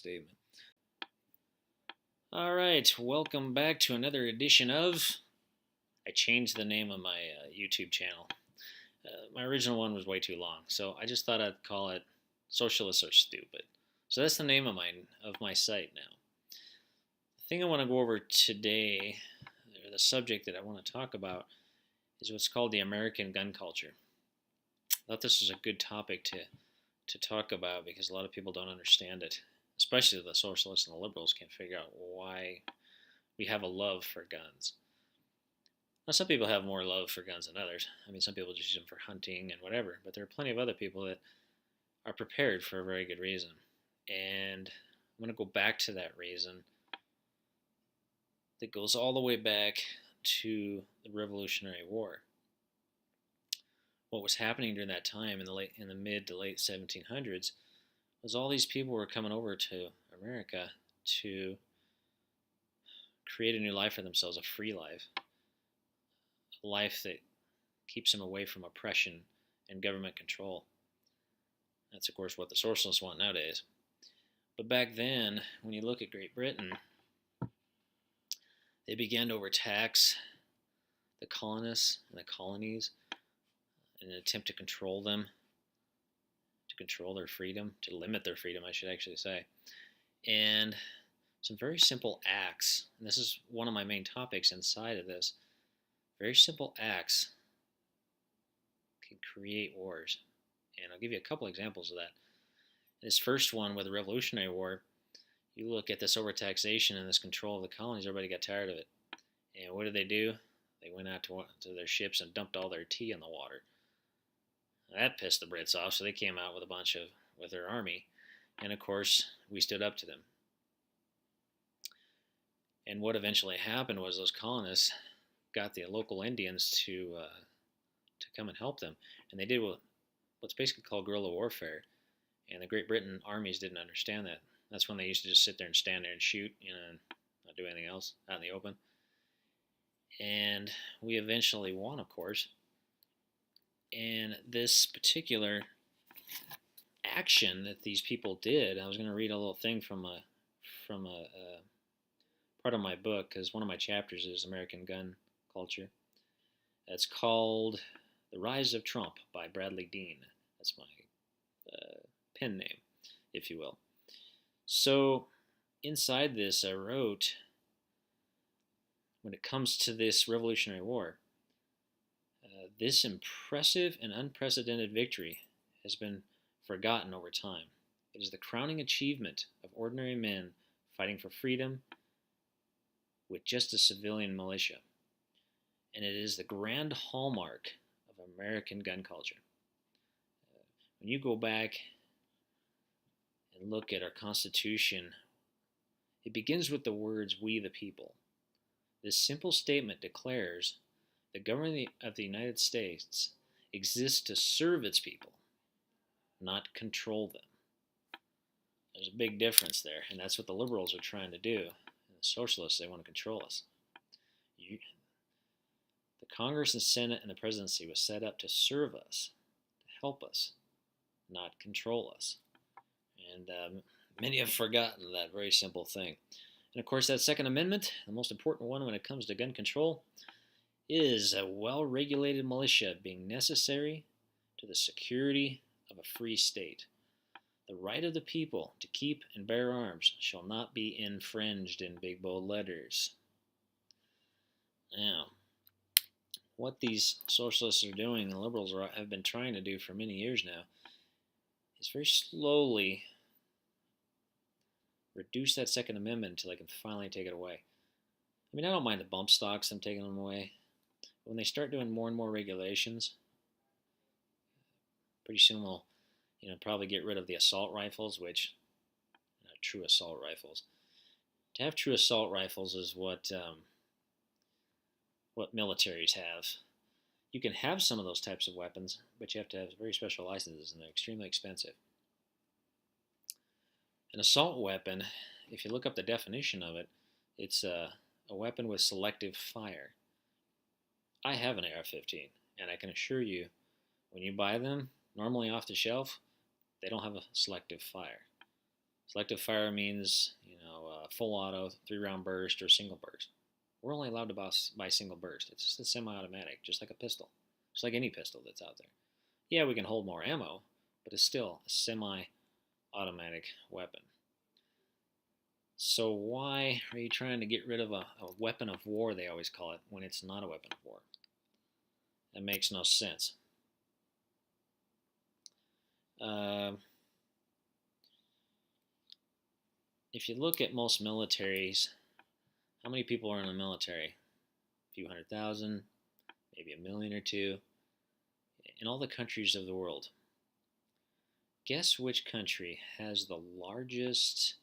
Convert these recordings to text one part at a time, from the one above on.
statement. All right, welcome back to another edition of. I changed the name of my YouTube channel. My original one was way too long, so I just thought I'd call it "Socialists Are Stupid." So that's the name of my site now. The thing I want to go over today, or the subject that I want to talk about, is what's called the American gun culture. I thought this was a good topic to talk about because a lot of people don't understand it, especially the socialists and the liberals can't figure out why we have a love for guns. Now, some people have more love for guns than others. I mean, some people just use them for hunting and whatever, but there are plenty of other people that are prepared for a very good reason. And I'm going to go back to that reason that goes all the way back to the Revolutionary War. What was happening during that time in the mid to late 1700s was all these people were coming over to America to create a new life for themselves, a free life, a life that keeps them away from oppression and government control. That's, of course, what the socialists want nowadays. But back then, when you look at Great Britain, they began to overtax the colonists and the colonies in an attempt to control them, to control their freedom, to limit their freedom, I should actually say. And some very simple acts, and this is one of my main topics inside of this, very simple acts can create wars. And I'll give you a couple examples of that. This first one with the Revolutionary War, you look at this overtaxation and this control of the colonies, everybody got tired of it. And what did they do? They went out to their ships and dumped all their tea in the water. That pissed the Brits off, so they came out with their army. And of course, we stood up to them. And what eventually happened was those colonists got the local Indians to come and help them. And they did what's basically called guerrilla warfare. And the Great Britain armies didn't understand that. That's when they used to just sit there and stand there and shoot, and not do anything else out in the open. And we eventually won, of course. And this particular action that these people did, I was going to read a little thing from a part of my book, because one of my chapters is American gun culture. It's called The Rise of Trump by Bradley Dean. That's my pen name, if you will. So inside this, I wrote, when it comes to this Revolutionary War, this impressive and unprecedented victory has been forgotten over time. It is the crowning achievement of ordinary men fighting for freedom with just a civilian militia. And it is the grand hallmark of American gun culture. When you go back and look at our Constitution, it begins with the words, "We the people." This simple statement declares the government of the United States exists to serve its people, not control them. There's a big difference there, and that's what the liberals are trying to do. And the socialists, they want to control us. The Congress and Senate and the presidency was set up to serve us, to help us, not control us. And many have forgotten that very simple thing. And of course, that Second Amendment, the most important one when it comes to gun control, is a well-regulated militia being necessary to the security of a free state. The right of the people to keep and bear arms shall not be infringed, in big bold letters. Now, what these socialists are doing and liberals have been trying to do for many years now is very slowly reduce that Second Amendment until they can finally take it away. I mean, I don't mind the bump stocks, them taking them away. When they start doing more and more regulations, pretty soon we'll, probably get rid of the assault rifles, which true assault rifles. To have true assault rifles is what militaries have. You can have some of those types of weapons, but you have to have very special licenses, and they're extremely expensive. An assault weapon, if you look up the definition of it, it's a weapon with selective fire. I have an AR-15, and I can assure you, when you buy them, normally off the shelf, they don't have a selective fire. Selective fire means, full auto, 3-round burst, or single burst. We're only allowed to buy single burst. It's just a semi-automatic, just like a pistol, just like any pistol that's out there. Yeah, we can hold more ammo, but it's still a semi-automatic weapon. So why are you trying to get rid of a weapon of war, they always call it, when it's not a weapon of war? That makes no sense. If you look at most militaries, how many people are in the military? A few 100,000, maybe 1 million or two. In all the countries of the world, guess which country has the largest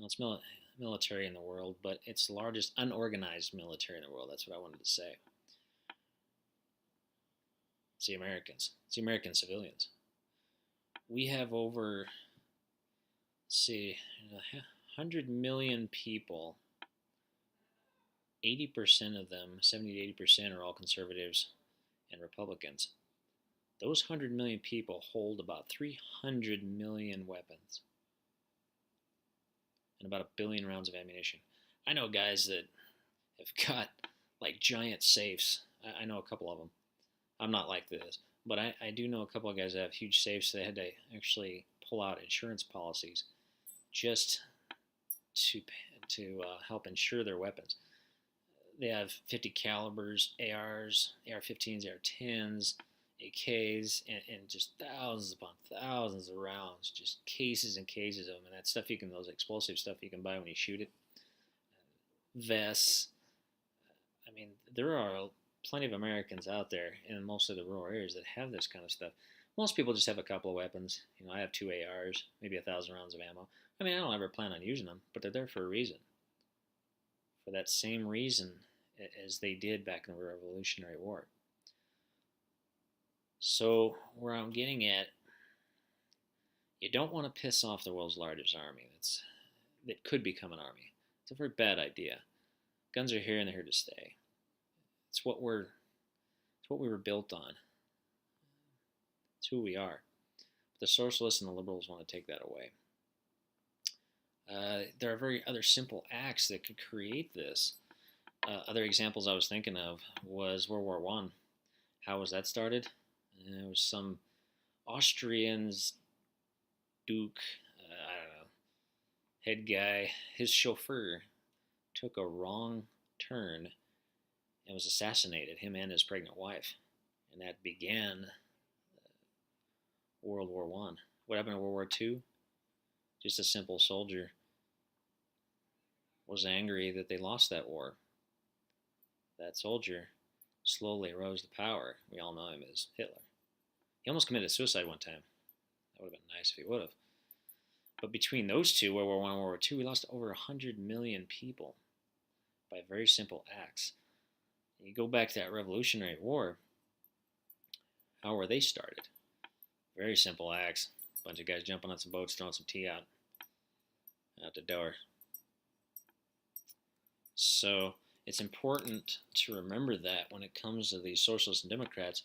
it's military in the world, but it's the largest unorganized military in the world. That's what I wanted to say. It's the Americans. It's the American civilians. We have over, 100 million people. 80% of them, 70 to 80%, are all conservatives and Republicans. Those 100 million people hold about 300 million weapons and about 1 billion rounds of ammunition. I know guys that have got like giant safes. I know a couple of them. I'm not like this, but I do know a couple of guys that have huge safes. They had to actually pull out insurance policies just to help insure their weapons. They have 50 calibers, ARs, AR-15s, AR-10s, AKs, and just thousands upon thousands of rounds, just cases and cases of them. And that stuff those explosive stuff you can buy when you shoot it. Vests. I mean, there are plenty of Americans out there in most of the rural areas that have this kind of stuff. Most people just have a couple of weapons. I have 2 ARs, maybe 1,000 rounds of ammo. I mean, I don't ever plan on using them, but they're there for a reason. For that same reason as they did back in the Revolutionary War. So where I'm getting at, you don't want to piss off the world's largest army that could become an army. It's a very bad idea. Guns are here and they're here to stay. It's what we were built on. It's who we are. But the socialists and the liberals want to take that away. There are very other simple acts that could create this. Other examples I was thinking of was World War I. How was that started? It was some Austrian's Duke, I don't know, head guy. His chauffeur took a wrong turn and was assassinated, him and his pregnant wife. And that began World War I. What happened in World War II? Just a simple soldier was angry that they lost that war. That soldier slowly rose to power. We all know him as Hitler. He almost committed suicide one time. That would have been nice if he would have. But between those two, World War I and World War II, we lost over 100 million people by very simple acts. And you go back to that Revolutionary War, how were they started? Very simple acts. A bunch of guys jumping on some boats, throwing some tea out the door. So it's important to remember that when it comes to these socialists and Democrats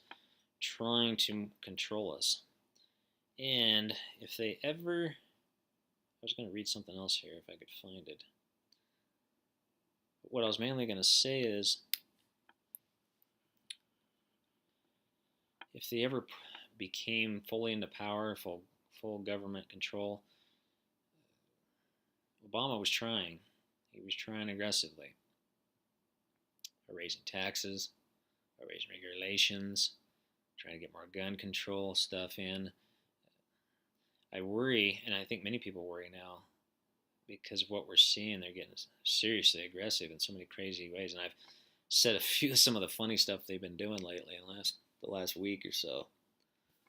trying to control us. And if they ever, I was going to read something else here if I could find it. But what I was mainly going to say is, if they ever became fully into power, full government control, Obama was trying. He was trying aggressively. Raising taxes, raising regulations, trying to get more gun control stuff in. I worry, and I think many people worry now, because of what we're seeing. They're getting seriously aggressive in so many crazy ways. And I've said some of the funny stuff they've been doing lately in the last week or so.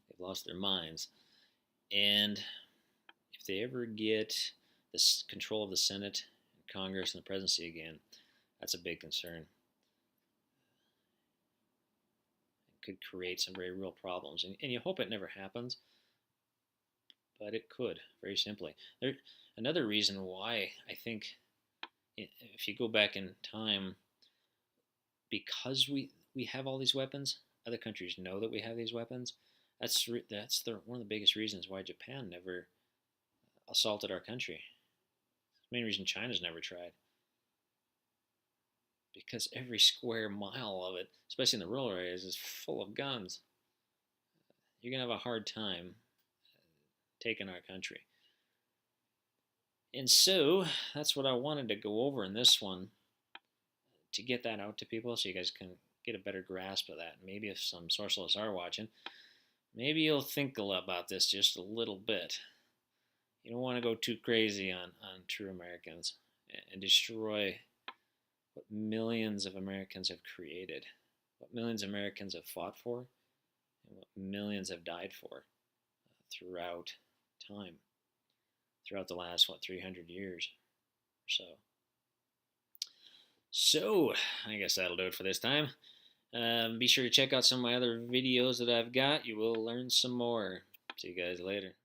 They've lost their minds. And if they ever get this control of the Senate, Congress, and the presidency again, that's a big concern. It could create some very real problems. And you hope it never happens, but it could, very simply. Another reason why I think, if you go back in time, because we have all these weapons, other countries know that we have these weapons. That's one of the biggest reasons why Japan never assaulted our country. The main reason China's never tried, because every square mile of it, especially in the rural areas, is full of guns. You're gonna have a hard time taking our country. And so that's what I wanted to go over in this one, to get that out to people so you guys can get a better grasp of that. Maybe if some socialists are watching, maybe you'll think about this just a little bit. You don't want to go too crazy on true Americans and destroy what millions of Americans have created, what millions of Americans have fought for, and what millions have died for throughout time, throughout the last, 300 years or so. So, I guess that'll do it for this time. Be sure to check out some of my other videos that I've got. You will learn some more. See you guys later.